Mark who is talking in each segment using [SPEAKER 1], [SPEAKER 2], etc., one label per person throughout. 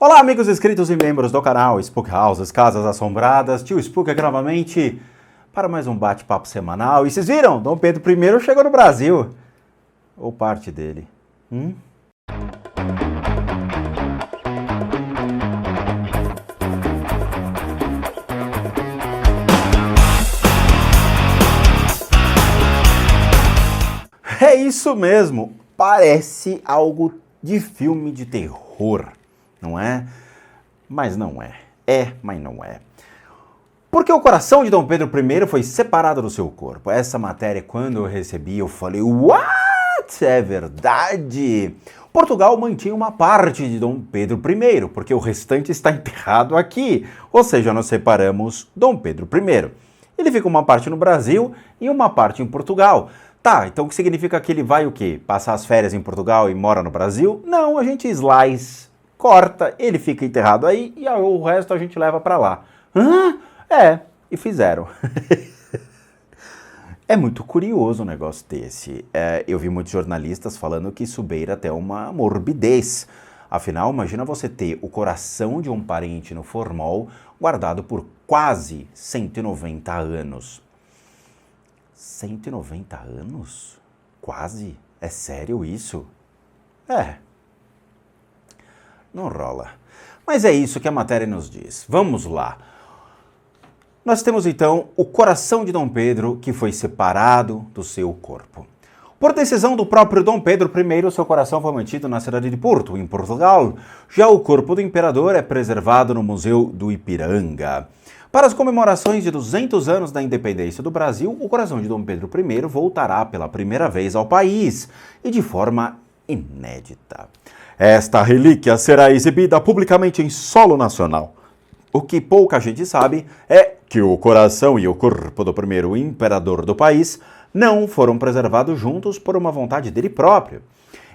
[SPEAKER 1] Olá, amigos inscritos e membros do canal Spook Houses, Casas Assombradas. Tio Spook aqui novamente para mais um bate-papo semanal. E vocês viram? Dom Pedro I chegou no Brasil. Ou parte dele. É isso mesmo. Parece algo de filme de terror. Não é? Mas não é. Mas não é. Porque o coração de Dom Pedro I foi separado do seu corpo. Essa matéria, quando eu recebi, eu falei, what? É verdade! Portugal mantinha uma parte de Dom Pedro I, porque o restante está enterrado aqui. Ou seja, nós separamos Dom Pedro I. Ele fica uma parte no Brasil e uma parte em Portugal. Tá, então o que significa que ele vai o quê? Passar as férias em Portugal e mora no Brasil? Não, a gente slice. Corta, ele fica enterrado aí e o resto a gente leva pra lá. E fizeram. É muito curioso um negócio desse. Eu vi muitos jornalistas falando que isso beira até uma morbidez. Afinal, imagina você ter o coração de um parente no formol guardado por quase 190 anos. 190 anos? Quase? É sério isso? Não rola. Mas é isso que a matéria nos diz. Vamos lá. Nós temos então o coração de Dom Pedro que foi separado do seu corpo. Por decisão do próprio Dom Pedro I, seu coração foi mantido na cidade de Porto, em Portugal. Já o corpo do imperador é preservado no Museu do Ipiranga. Para as comemorações de 200 anos da independência do Brasil, o coração de Dom Pedro I voltará pela primeira vez ao país e de forma inédita. Esta relíquia será exibida publicamente em solo nacional. O que pouca gente sabe é que o coração e o corpo do primeiro imperador do país não foram preservados juntos por uma vontade dele próprio.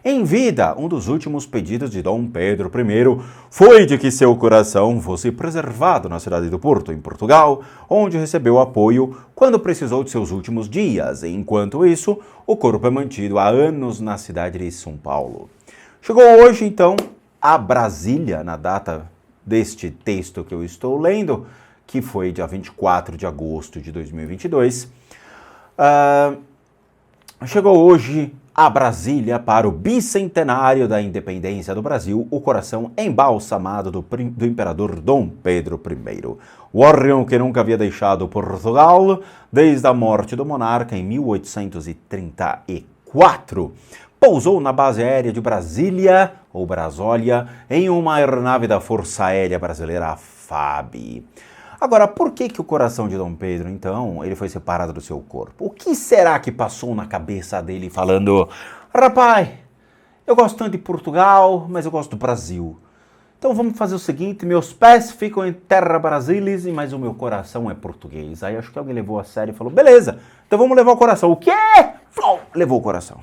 [SPEAKER 1] Em vida, um dos últimos pedidos de Dom Pedro I foi de que seu coração fosse preservado na cidade do Porto, em Portugal, onde recebeu apoio quando precisou de seus últimos dias. Enquanto isso, o corpo é mantido há anos na cidade de São Paulo. Chegou hoje, então, a Brasília, na data deste texto que eu estou lendo, que foi dia 24 de agosto de 2022. Chegou hoje a Brasília para o bicentenário da independência do Brasil, o coração embalsamado do imperador Dom Pedro I. O órgão que nunca havia deixado Portugal desde a morte do monarca em 1834. Pousou na base aérea de Brasília, ou Brasólia, em uma aeronave da Força Aérea Brasileira, a FAB. Agora, por que o coração de Dom Pedro, então, ele foi separado do seu corpo? O que será que passou na cabeça dele falando, rapaz, eu gosto tanto de Portugal, mas eu gosto do Brasil. Então vamos fazer o seguinte, meus pés ficam em terra brasilis, mas o meu coração é português. Aí acho que alguém levou a sério e falou, beleza, então vamos levar o coração. O quê? Levou o coração.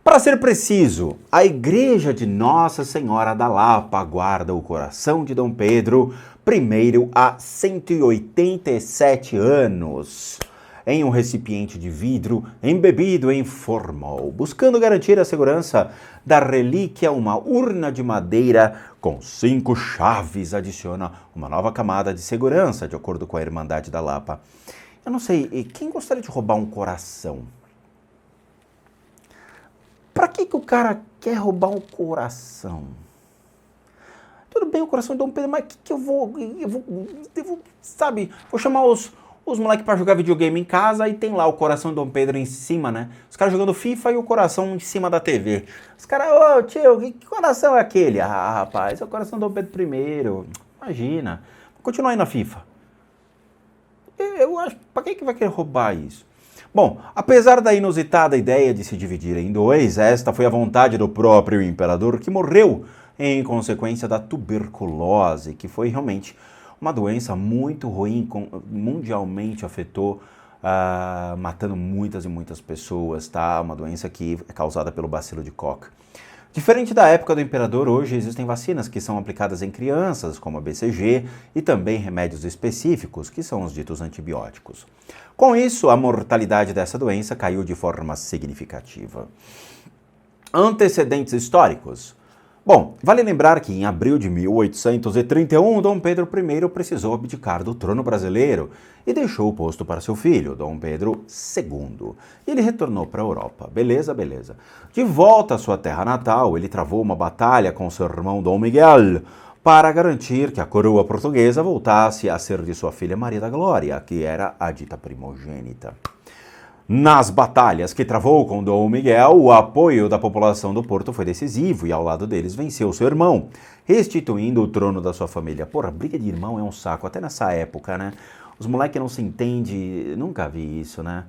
[SPEAKER 1] Para ser preciso, a Igreja de Nossa Senhora da Lapa guarda o coração de Dom Pedro I há 187 anos, em um recipiente de vidro embebido em formol. Buscando garantir a segurança da relíquia, uma urna de madeira com 5 chaves adiciona uma nova camada de segurança, de acordo com a Irmandade da Lapa. Eu não sei, quem gostaria de roubar um coração? Pra que o cara quer roubar um coração? Tudo bem, o coração de Dom Pedro, mas que eu vou, sabe, vou chamar os moleques pra jogar videogame em casa e tem lá o coração de Dom Pedro em cima, né? Os caras jogando FIFA e o coração em cima da TV. Os caras, ô tio, que coração é aquele? Ah, rapaz, é o coração de Dom Pedro I. Imagina. Continua aí na FIFA. Eu acho, pra que vai querer roubar isso? Bom, apesar da inusitada ideia de se dividir em dois, esta foi a vontade do próprio imperador, que morreu em consequência da tuberculose, que foi realmente uma doença muito ruim, mundialmente afetou, matando muitas e muitas pessoas, tá? Uma doença que é causada pelo bacilo de Koch. Diferente da época do imperador, hoje existem vacinas que são aplicadas em crianças, como a BCG, e também remédios específicos, que são os ditos antibióticos. Com isso, a mortalidade dessa doença caiu de forma significativa. Antecedentes históricos. Bom, vale lembrar que em abril de 1831, Dom Pedro I precisou abdicar do trono brasileiro e deixou o posto para seu filho, Dom Pedro II. E ele retornou para a Europa. Beleza, beleza. De volta à sua terra natal, ele travou uma batalha com seu irmão Dom Miguel para garantir que a coroa portuguesa voltasse a ser de sua filha Maria da Glória, que era a dita primogênita. Nas batalhas que travou com Dom Miguel, o apoio da população do Porto foi decisivo e ao lado deles venceu seu irmão, restituindo o trono da sua família. Porra, briga de irmão é um saco, até nessa época, né? Os moleques não se entendem, nunca vi isso, né?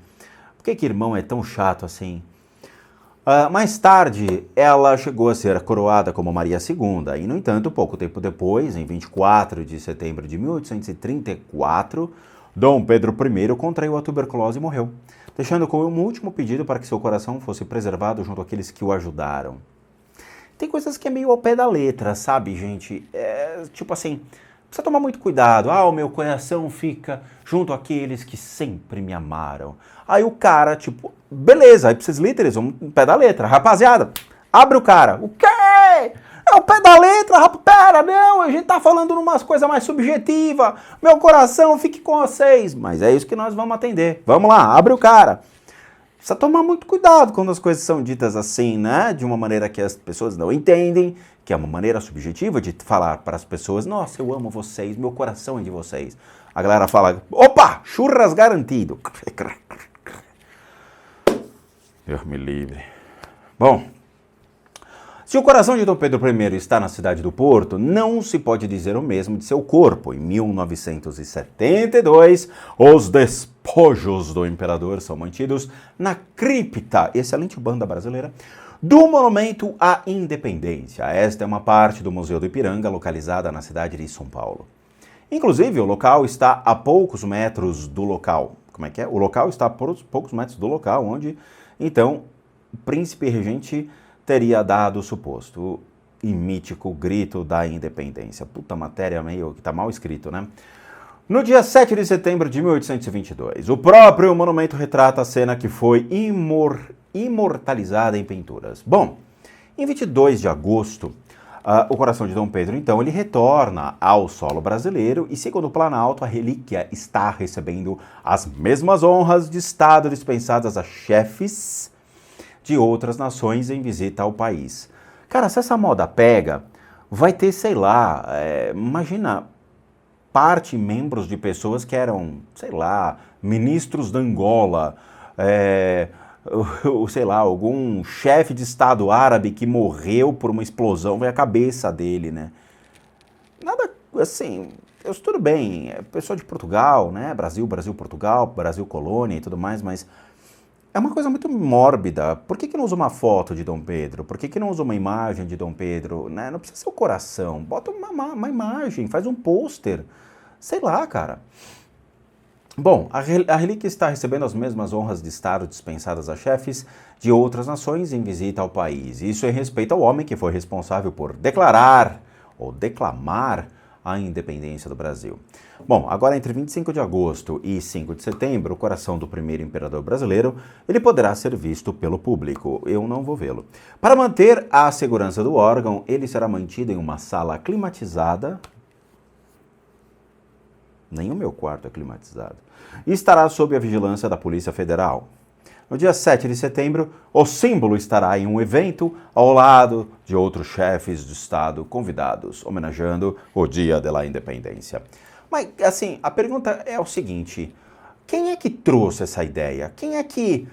[SPEAKER 1] Por que irmão é tão chato assim? Mais tarde, ela chegou a ser coroada como Maria II, e, no entanto, pouco tempo depois, em 24 de setembro de 1834, Dom Pedro I contraiu a tuberculose e morreu, deixando como um último pedido para que seu coração fosse preservado junto àqueles que o ajudaram. Tem coisas que é meio ao pé da letra, sabe, gente? Tipo assim, precisa tomar muito cuidado. O meu coração fica junto àqueles que sempre me amaram. Aí o cara, tipo, beleza, aí pra vocês líderes, vamos ao pé da letra. Rapaziada, abre o cara. O quê? É o pé da letra, rapaz. Pera, não, a gente tá falando umas coisas mais subjetivas. Meu coração fique com vocês. Mas é isso que nós vamos atender. Vamos lá, abre o cara. Precisa tomar muito cuidado quando as coisas são ditas assim, né? De uma maneira que as pessoas não entendem, que é uma maneira subjetiva de falar para as pessoas: nossa, eu amo vocês, meu coração é de vocês. A galera fala: opa, churras garantido. Deus me livre. Bom, se o coração de Dom Pedro I está na cidade do Porto, não se pode dizer o mesmo de seu corpo. Em 1972, os despojos do imperador são mantidos na cripta, excelente banda brasileira, do Monumento à Independência. Esta é uma parte do Museu do Ipiranga, localizada na cidade de São Paulo. Inclusive, o local está a poucos metros do local. Como é que é? O local está a poucos metros do local onde, então, o príncipe regente teria dado o suposto e mítico grito da independência. Puta matéria meio que tá mal escrito, né? No dia 7 de setembro de 1822, o próprio monumento retrata a cena que foi imortalizada em pinturas. Bom, em 22 de agosto, o coração de Dom Pedro, então, ele retorna ao solo brasileiro e, segundo o Planalto, a relíquia está recebendo as mesmas honras de Estado dispensadas a chefes de outras nações em visita ao país. Cara, se essa moda pega, vai ter, sei lá, imagina, membros de pessoas que eram, sei lá, ministros da Angola, sei lá, algum chefe de Estado árabe que morreu por uma explosão, vai a cabeça dele, né? Nada, assim, tudo bem, pessoa de Portugal, né? Brasil, Portugal, Brasil colônia e tudo mais, mas é uma coisa muito mórbida. Por que não usa uma foto de Dom Pedro? Por que não usa uma imagem de Dom Pedro? Né? Não precisa ser o coração. Bota uma imagem, faz um pôster. Sei lá, cara. Bom, a relíquia está recebendo as mesmas honras de Estado dispensadas a chefes de outras nações em visita ao país. Isso em respeito ao homem que foi responsável por declarar ou declamar a independência do Brasil. Bom, agora entre 25 de agosto e 5 de setembro, o coração do primeiro imperador brasileiro, ele poderá ser visto pelo público. Eu não vou vê-lo. Para manter a segurança do órgão, ele será mantido em uma sala climatizada. Nem o meu quarto é climatizado. E estará sob a vigilância da Polícia Federal. No dia 7 de setembro, o símbolo estará em um evento ao lado de outros chefes de Estado convidados, homenageando o Dia da Independência. Mas, assim, a pergunta é o seguinte: quem é que trouxe essa ideia? Quem é que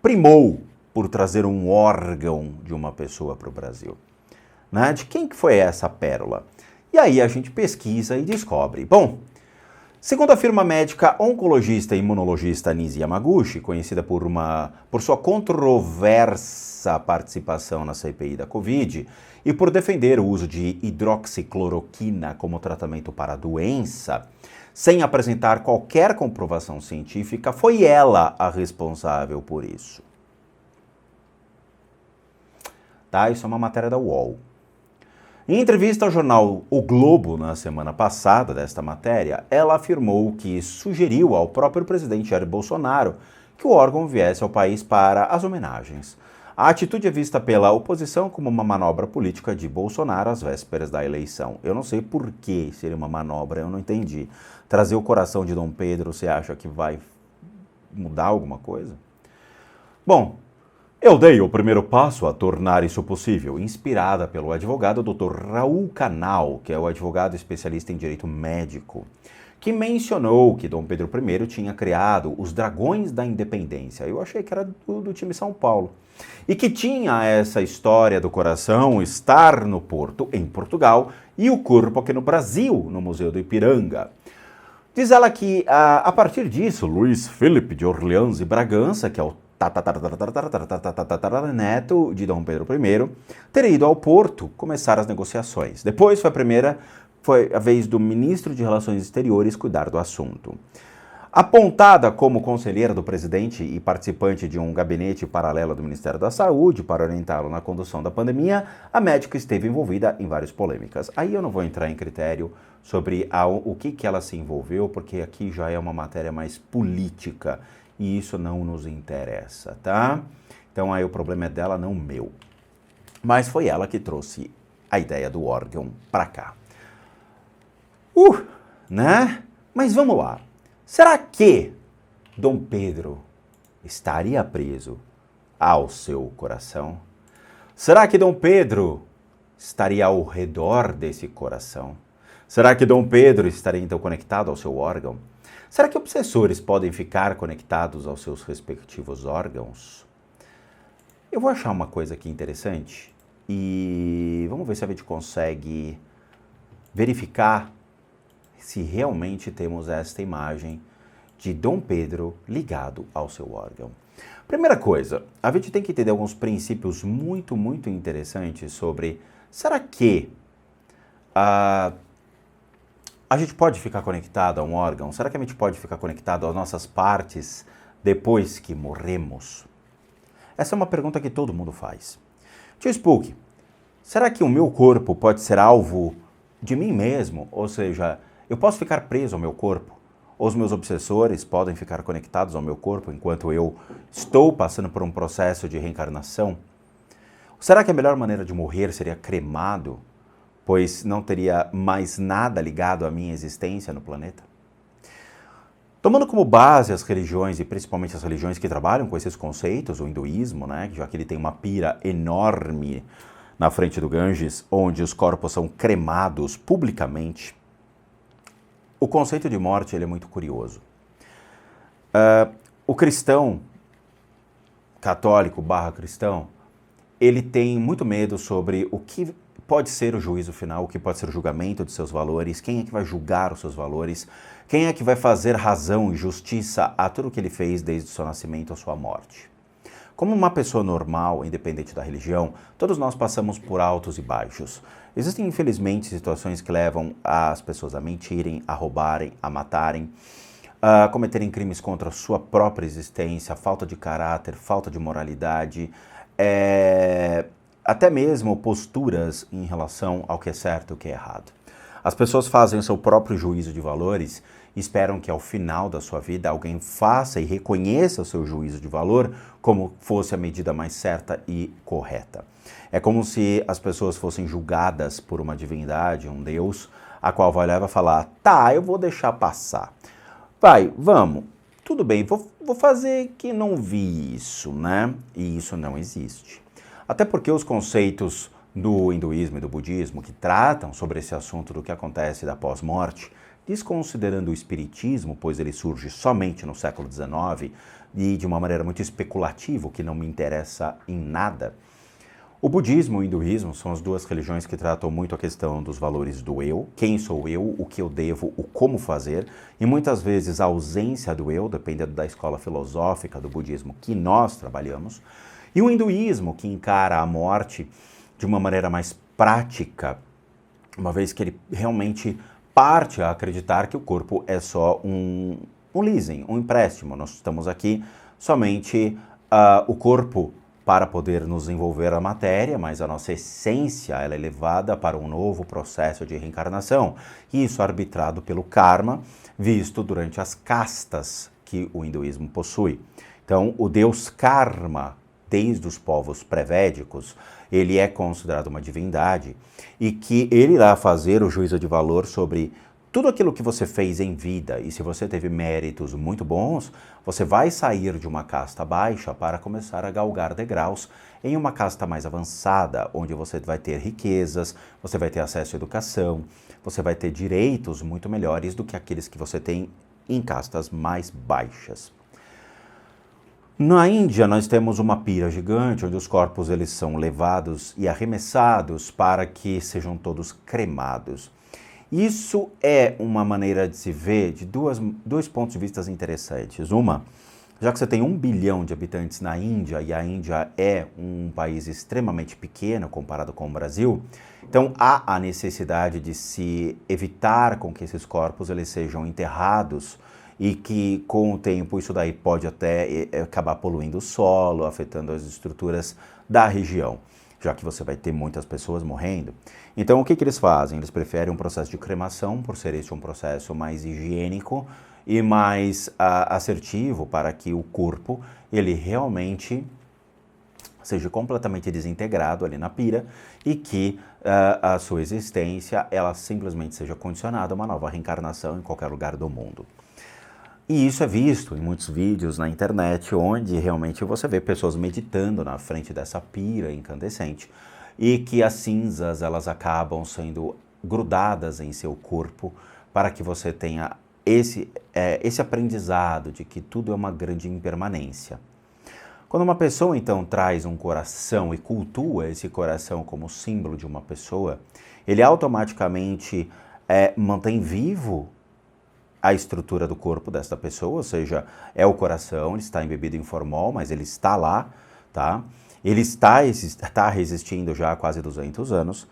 [SPEAKER 1] primou por trazer um órgão de uma pessoa para o Brasil? Né? De quem que foi essa pérola? E aí a gente pesquisa e descobre. Bom, segundo a firma médica oncologista e imunologista Nisi Yamaguchi, conhecida por sua controversa participação na CPI da Covid e por defender o uso de hidroxicloroquina como tratamento para a doença, sem apresentar qualquer comprovação científica, foi ela a responsável por isso. Tá? Isso é uma matéria da UOL. Em entrevista ao jornal O Globo, na semana passada desta matéria, ela afirmou que sugeriu ao próprio presidente Jair Bolsonaro que o órgão viesse ao país para as homenagens. A atitude é vista pela oposição como uma manobra política de Bolsonaro às vésperas da eleição. Eu não sei por que seria uma manobra, eu não entendi. Trazer o coração de Dom Pedro, você acha que vai mudar alguma coisa? Bom, eu dei o primeiro passo a tornar isso possível, inspirada pelo advogado Dr. Raul Canal, que é o advogado especialista em direito médico, que mencionou que Dom Pedro I tinha criado os Dragões da Independência. Eu achei que era do time São Paulo. E que tinha essa história do coração estar no Porto, em Portugal, e o corpo aqui no Brasil, no Museu do Ipiranga. Diz ela que, a partir disso, Luís Felipe de Orleans e Bragança, que é o neto de Dom Pedro I, teria ido ao Porto começar as negociações. Depois foi a vez do ministro de Relações Exteriores cuidar do assunto. Apontada como conselheira do presidente e participante de um gabinete paralelo do Ministério da Saúde para orientá-lo na condução da pandemia, a médica esteve envolvida em várias polêmicas. Aí eu não vou entrar em critério sobre o que ela se envolveu, porque aqui já é uma matéria mais política e isso não nos interessa, tá? Então aí o problema é dela, não meu. Mas foi ela que trouxe a ideia do órgão para cá. Né? Mas vamos lá. Será que Dom Pedro estaria preso ao seu coração? Será que Dom Pedro estaria ao redor desse coração? Será que Dom Pedro estaria então conectado ao seu órgão? Será que obsessores podem ficar conectados aos seus respectivos órgãos? Eu vou achar uma coisa aqui interessante e vamos ver se a gente consegue verificar se realmente temos esta imagem de Dom Pedro ligado ao seu órgão. Primeira coisa, a gente tem que entender alguns princípios muito interessantes sobre, será que a gente pode ficar conectado a um órgão? Será que a gente pode ficar conectado às nossas partes depois que morremos? Essa é uma pergunta que todo mundo faz. Tio Spook, será que o meu corpo pode ser alvo de mim mesmo? Ou seja, eu posso ficar preso ao meu corpo? Ou os meus obsessores podem ficar conectados ao meu corpo enquanto eu estou passando por um processo de reencarnação? Será que a melhor maneira de morrer seria cremado, pois não teria mais nada ligado à minha existência no planeta? Tomando como base as religiões, e principalmente as religiões que trabalham com esses conceitos, o hinduísmo, né, já que ele tem uma pira enorme na frente do Ganges, onde os corpos são cremados publicamente, o conceito de morte ele é muito curioso. O cristão, católico / cristão, ele tem muito medo sobre o que pode ser o juízo final, o que pode ser o julgamento de seus valores, quem é que vai julgar os seus valores, quem é que vai fazer razão e justiça a tudo que ele fez desde o seu nascimento à sua morte. Como uma pessoa normal, independente da religião, todos nós passamos por altos e baixos. Existem, infelizmente, situações que levam as pessoas a mentirem, a roubarem, a matarem, a cometerem crimes contra a sua própria existência, falta de caráter, falta de moralidade, até mesmo posturas em relação ao que é certo e o que é errado. As pessoas fazem o seu próprio juízo de valores e esperam que ao final da sua vida alguém faça e reconheça o seu juízo de valor como fosse a medida mais certa e correta. É como se as pessoas fossem julgadas por uma divindade, um Deus, a qual vai lá e vai falar, tá, eu vou deixar passar. Vai, vamos, tudo bem, vou fazer que não vi isso, né? E isso não existe. Até porque os conceitos do hinduísmo e do budismo que tratam sobre esse assunto do que acontece da pós-morte, desconsiderando o espiritismo, pois ele surge somente no século XIX e de uma maneira muito especulativa, o que não me interessa em nada. O budismo e o hinduísmo são as duas religiões que tratam muito a questão dos valores do eu, quem sou eu, o que eu devo, o como fazer, e muitas vezes a ausência do eu, dependendo da escola filosófica do budismo que nós trabalhamos, e o hinduísmo, que encara a morte de uma maneira mais prática, uma vez que ele realmente parte a acreditar que o corpo é só um leasing, um empréstimo. Nós estamos aqui somente o corpo para poder nos envolver a matéria, mas a nossa essência ela é levada para um novo processo de reencarnação. E isso é arbitrado pelo karma, visto durante as castas que o hinduísmo possui. Então, o deus karma, desde os povos pré-védicos, ele é considerado uma divindade e que ele irá fazer o juízo de valor sobre tudo aquilo que você fez em vida. E se você teve méritos muito bons, você vai sair de uma casta baixa para começar a galgar degraus em uma casta mais avançada, onde você vai ter riquezas, você vai ter acesso à educação, você vai ter direitos muito melhores do que aqueles que você tem em castas mais baixas. Na Índia, nós temos uma pira gigante, onde os corpos eles são levados e arremessados para que sejam todos cremados. Isso é uma maneira de se ver de dois pontos de vista interessantes. Uma, já que você tem 1 bilhão de habitantes na Índia, e a Índia é um país extremamente pequeno comparado com o Brasil, então há a necessidade de se evitar com que esses corpos eles sejam enterrados e que com o tempo isso daí pode até acabar poluindo o solo, afetando as estruturas da região, já que você vai ter muitas pessoas morrendo. Então o que eles fazem? Eles preferem um processo de cremação, por ser este um processo mais higiênico e mais assertivo para que o corpo ele realmente seja completamente desintegrado ali na pira e que a sua existência ela simplesmente seja condicionada a uma nova reencarnação em qualquer lugar do mundo. E isso é visto em muitos vídeos na internet, onde realmente você vê pessoas meditando na frente dessa pira incandescente e que as cinzas elas acabam sendo grudadas em seu corpo para que você tenha esse aprendizado de que tudo é uma grande impermanência. Quando uma pessoa então traz um coração e cultua esse coração como símbolo de uma pessoa, ele automaticamente mantém vivo a estrutura do corpo desta pessoa, ou seja, é o coração, ele está embebido em formol, mas ele está lá, tá? Ele está resistindo já há quase 200 anos,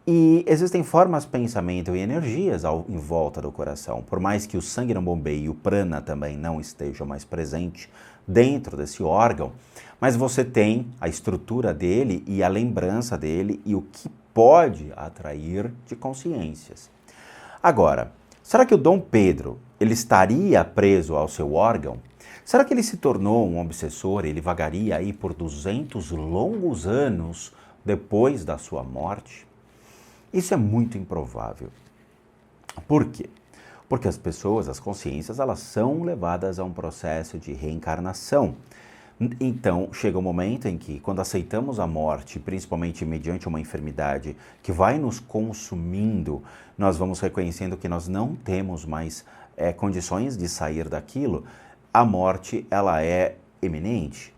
[SPEAKER 1] e existem formas, pensamento e energias em volta do coração. Por mais que o sangue não bombeie e o prana também não estejam mais presente dentro desse órgão, mas você tem a estrutura dele e a lembrança dele e o que pode atrair de consciências. Agora, será que o Dom Pedro ele estaria preso ao seu órgão? Será que ele se tornou um obsessor e ele vagaria aí por 200 longos anos depois da sua morte? Isso é muito improvável. Por quê? Porque as pessoas, as consciências, elas são levadas a um processo de reencarnação. Então, chega um momento em que, quando aceitamos a morte, principalmente mediante uma enfermidade que vai nos consumindo, nós vamos reconhecendo que nós não temos mais condições de sair daquilo, a morte ela é iminente.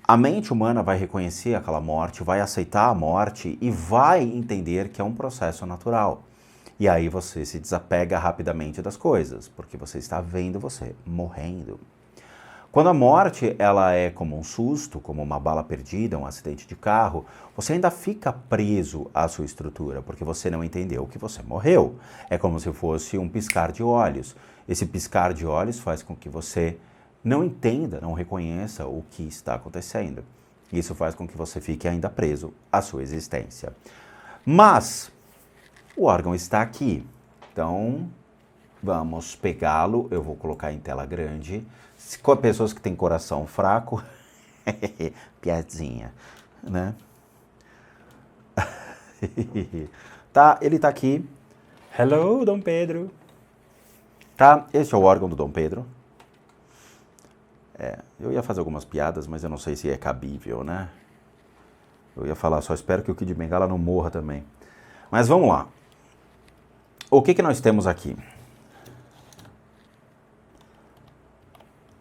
[SPEAKER 1] A mente humana vai reconhecer aquela morte, vai aceitar a morte e vai entender que é um processo natural. E aí você se desapega rapidamente das coisas, porque você está vendo você morrendo. Quando a morte ela é como um susto, como uma bala perdida, um acidente de carro, você ainda fica preso à sua estrutura, porque você não entendeu que você morreu. É como se fosse um piscar de olhos. Esse piscar de olhos faz com que você não entenda, não reconheça o que está acontecendo. Isso faz com que você fique ainda preso à sua existência. Mas o órgão está aqui, então vamos pegá-lo, eu vou colocar em tela grande. Com pessoas que têm coração fraco, piadinha, né? Tá, ele tá aqui. Hello, Dom Pedro. Tá, esse é o órgão do Dom Pedro. Eu ia fazer algumas piadas, mas eu não sei se é cabível, né? Eu ia falar, só espero que o Kid Bengala não morra também. Mas vamos lá. O que nós temos aqui?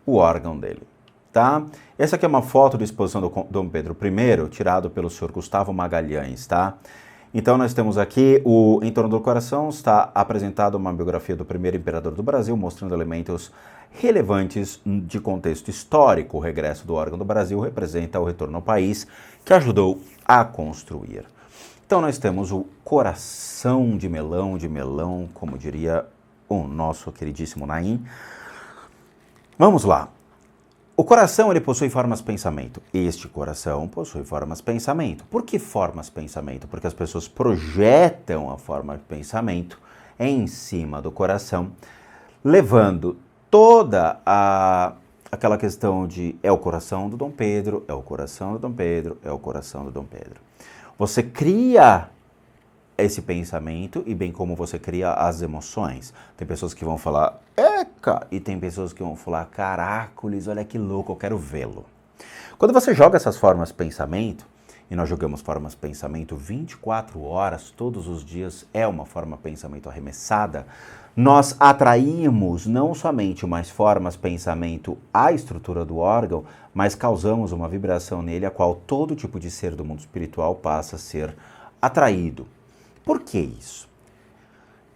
[SPEAKER 1] O órgão dele, tá? Essa aqui é uma foto da exposição do Dom Pedro I, tirado pelo senhor Gustavo Magalhães, tá? Então nós temos aqui, em torno do coração, está apresentada uma biografia do primeiro imperador do Brasil, mostrando elementos relevantes de contexto histórico. O regresso do órgão do Brasil representa o retorno ao país que ajudou a construir. Então nós temos o coração de melão, como diria o nosso queridíssimo Naim. Vamos lá. O coração ele possui formas pensamento. Este coração possui formas pensamento. Por que formas pensamento? Porque as pessoas projetam a forma de pensamento em cima do coração, levando toda a aquela questão de é o coração do Dom Pedro, é o coração do Dom Pedro, é o coração do Dom Pedro. Você cria esse pensamento e bem como você cria as emoções. Tem pessoas que vão falar, eca, e tem pessoas que vão falar, caracoles, olha que louco, eu quero vê-lo. Quando você joga essas formas de pensamento, e nós jogamos formas de pensamento 24 horas, todos os dias é uma forma de pensamento arremessada, nós atraímos não somente mais formas de pensamento à estrutura do órgão, mas causamos uma vibração nele a qual todo tipo de ser do mundo espiritual passa a ser atraído. Por que isso?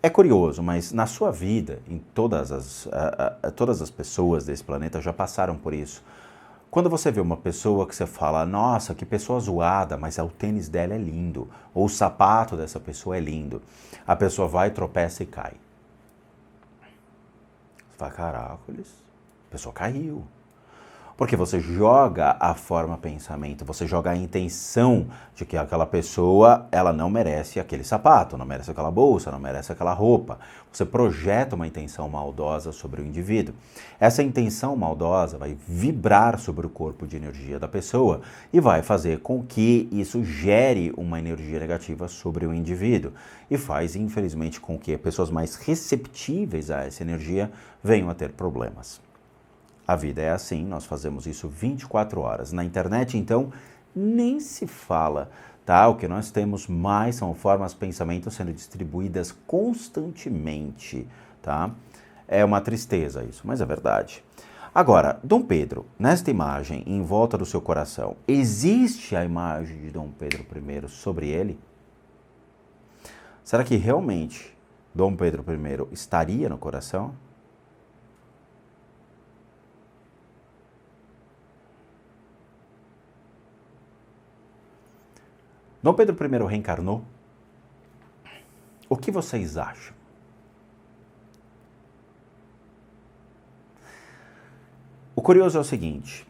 [SPEAKER 1] É curioso, mas na sua vida, em todas as pessoas desse planeta já passaram por isso. Quando você vê uma pessoa que você fala, nossa, que pessoa zoada, mas o tênis dela é lindo, ou o sapato dessa pessoa é lindo, a pessoa vai, tropeça e cai. Você fala, caracoles, a pessoa caiu. Porque você joga a forma pensamento, você joga a intenção de que aquela pessoa, ela não merece aquele sapato, não merece aquela bolsa, não merece aquela roupa. Você projeta uma intenção maldosa sobre o indivíduo. Essa intenção maldosa vai vibrar sobre o corpo de energia da pessoa e vai fazer com que isso gere uma energia negativa sobre o indivíduo. E faz, infelizmente, com que pessoas mais receptíveis a essa energia venham a ter problemas. A vida é assim, nós fazemos isso 24 horas. Na internet, então, nem se fala, tá? O que nós temos mais são formas de pensamento sendo distribuídas constantemente, tá? É uma tristeza isso, mas é verdade. Agora, Dom Pedro, nesta imagem, em volta do seu coração, existe a imagem de Dom Pedro I sobre ele? Será que realmente Dom Pedro I estaria no coração? Dom Pedro I reencarnou? O que vocês acham? O curioso é o seguinte,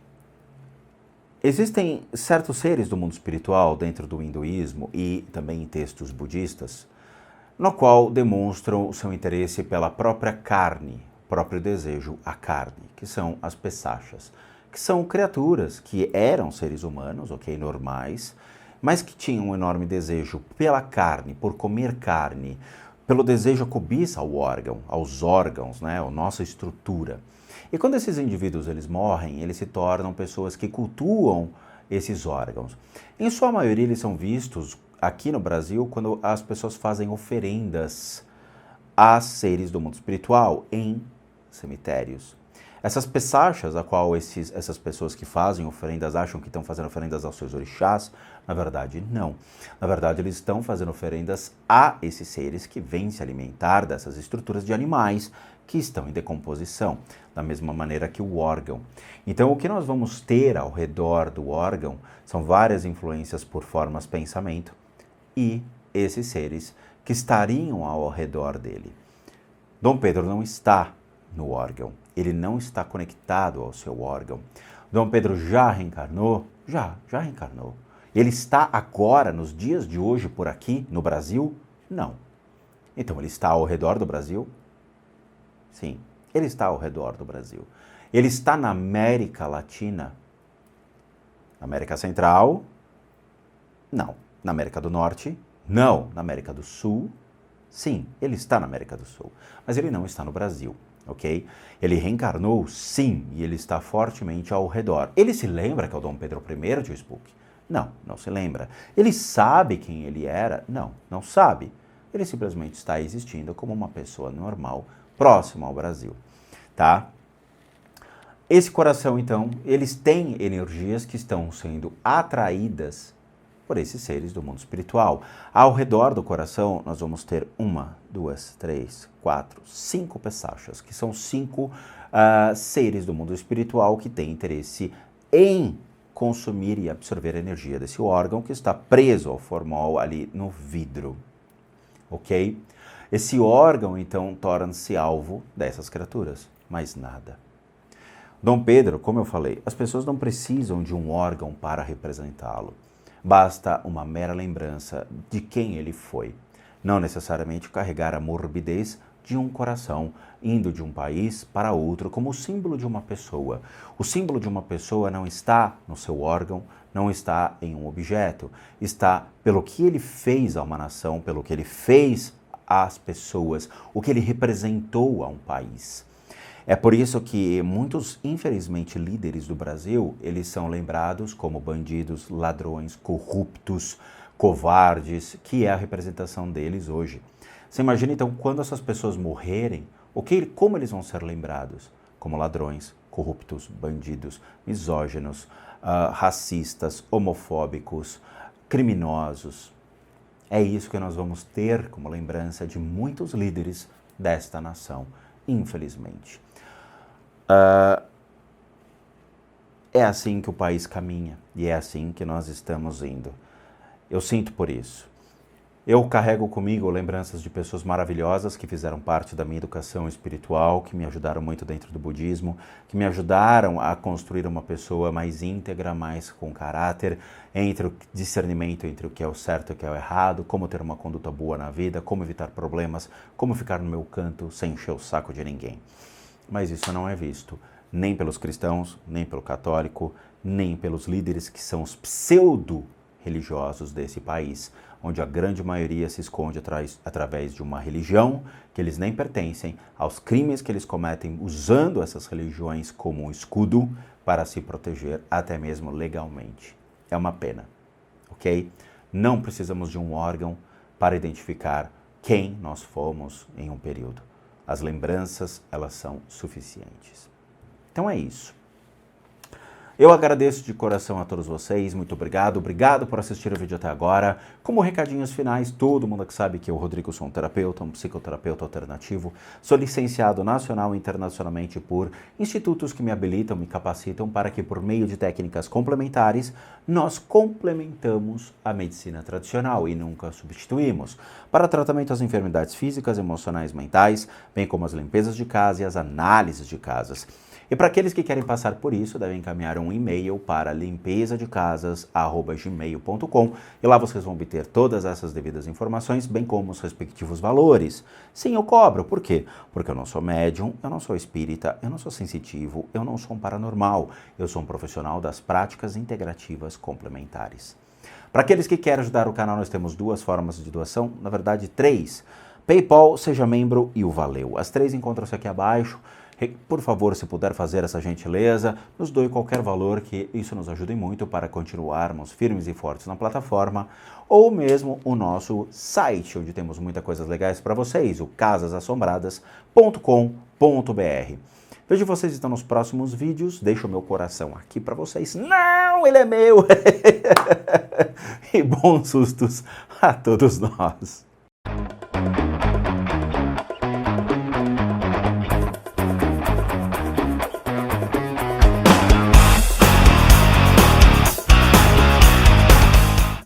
[SPEAKER 1] existem certos seres do mundo espiritual dentro do hinduísmo e também em textos budistas, no qual demonstram o seu interesse pela própria carne, próprio desejo à carne, que são as pesachas, que são criaturas que eram seres humanos, ok, normais, mas que tinham um enorme desejo pela carne, por comer carne, pelo desejo a cobiça ao órgão, aos órgãos, né, a nossa estrutura. E quando esses indivíduos eles morrem, eles se tornam pessoas que cultuam esses órgãos. Em sua maioria, eles são vistos aqui no Brasil quando as pessoas fazem oferendas a seres do mundo espiritual em cemitérios. Essas pesachas, a qual essas pessoas que fazem oferendas acham que estão fazendo oferendas aos seus orixás, na verdade não. Na verdade eles estão fazendo oferendas a esses seres que vêm se alimentar dessas estruturas de animais que estão em decomposição, da mesma maneira que o órgão. Então o que nós vamos ter ao redor do órgão são várias influências por formas de pensamento e esses seres que estariam ao redor dele. Dom Pedro não está no órgão. Ele não está conectado ao seu órgão. Dom Pedro já reencarnou? Já reencarnou. Ele está agora, nos dias de hoje, por aqui, no Brasil? Não. Então, ele está ao redor do Brasil? Sim, ele está ao redor do Brasil. Ele está na América Latina? Na América Central? Não. Na América do Norte? Não. Na América do Sul? Sim, ele está na América do Sul. Mas ele não está no Brasil. Ok? Ele reencarnou, sim, e ele está fortemente ao redor. Ele se lembra que é o Dom Pedro I, tio Spook? Não, não se lembra. Ele sabe quem ele era? Não, não sabe. Ele simplesmente está existindo como uma pessoa normal, próxima ao Brasil, tá? Esse coração, então, eles têm energias que estão sendo atraídas por esses seres do mundo espiritual. Ao redor do coração, nós vamos ter 1, 2, 3, 4, 5 pesachas, que são 5 seres do mundo espiritual que têm interesse em consumir e absorver a energia desse órgão que está preso ao formol ali no vidro, ok? Esse órgão, então, torna-se alvo dessas criaturas, mais nada. Dom Pedro, como eu falei, as pessoas não precisam de um órgão para representá-lo. Basta uma mera lembrança de quem ele foi. Não necessariamente carregar a morbidez de um coração, indo de um país para outro como símbolo de uma pessoa. O símbolo de uma pessoa não está no seu órgão, não está em um objeto, está pelo que ele fez a uma nação, pelo que ele fez às pessoas, o que ele representou a um país. É por isso que muitos, infelizmente, líderes do Brasil, eles são lembrados como bandidos, ladrões, corruptos, covardes, que é a representação deles hoje. Você imagina, então, quando essas pessoas morrerem, como eles vão ser lembrados? Como ladrões, corruptos, bandidos, misóginos, racistas, homofóbicos, criminosos. É isso que nós vamos ter como lembrança de muitos líderes desta nação, infelizmente. É assim que o país caminha e é assim que nós estamos indo. Eu sinto por isso. Eu carrego comigo lembranças de pessoas maravilhosas que fizeram parte da minha educação espiritual, que me ajudaram muito dentro do budismo, que me ajudaram a construir uma pessoa mais íntegra, mais com caráter, entre o discernimento entre o que é o certo e o que é o errado, como ter uma conduta boa na vida, como evitar problemas, como ficar no meu canto sem encher o saco de ninguém. Mas isso não é visto nem pelos cristãos, nem pelo católico, nem pelos líderes que são os pseudo-religiosos desse país, onde a grande maioria se esconde através de uma religião que eles nem pertencem, aos crimes que eles cometem usando essas religiões como um escudo para se proteger até mesmo legalmente. É uma pena, ok? Não precisamos de um órgão para identificar quem nós fomos em um período. As lembranças, elas são suficientes. Então é isso. Eu agradeço de coração a todos vocês, muito obrigado por assistir o vídeo até agora. Como recadinhos finais, todo mundo que sabe que eu, Rodrigo, sou um terapeuta, um psicoterapeuta alternativo, sou licenciado nacional e internacionalmente por institutos que me habilitam, me capacitam para que por meio de técnicas complementares, nós complementamos a medicina tradicional e nunca substituímos, para tratamento das enfermidades físicas, emocionais, mentais, bem como as limpezas de casa e as análises de casas. E para aqueles que querem passar por isso, devem encaminhar um e-mail para limpezadecasas@gmail.com e lá vocês vão obter todas essas devidas informações, bem como os respectivos valores. Sim, eu cobro. Por quê? Porque eu não sou médium, eu não sou espírita, eu não sou sensitivo, eu não sou um paranormal. Eu sou um profissional das práticas integrativas complementares. Para aqueles que querem ajudar o canal, nós temos duas formas de doação, na verdade 3. PayPal, Seja Membro e o Valeu. As 3 encontram-se aqui abaixo. Por favor, se puder fazer essa gentileza, nos doe qualquer valor, que isso nos ajude muito para continuarmos firmes e fortes na plataforma, ou mesmo o nosso site, onde temos muitas coisas legais para vocês, o casasassombradas.com.br. Vejo vocês então nos próximos vídeos, deixo o meu coração aqui para vocês. Não, ele é meu! E bons sustos a todos nós!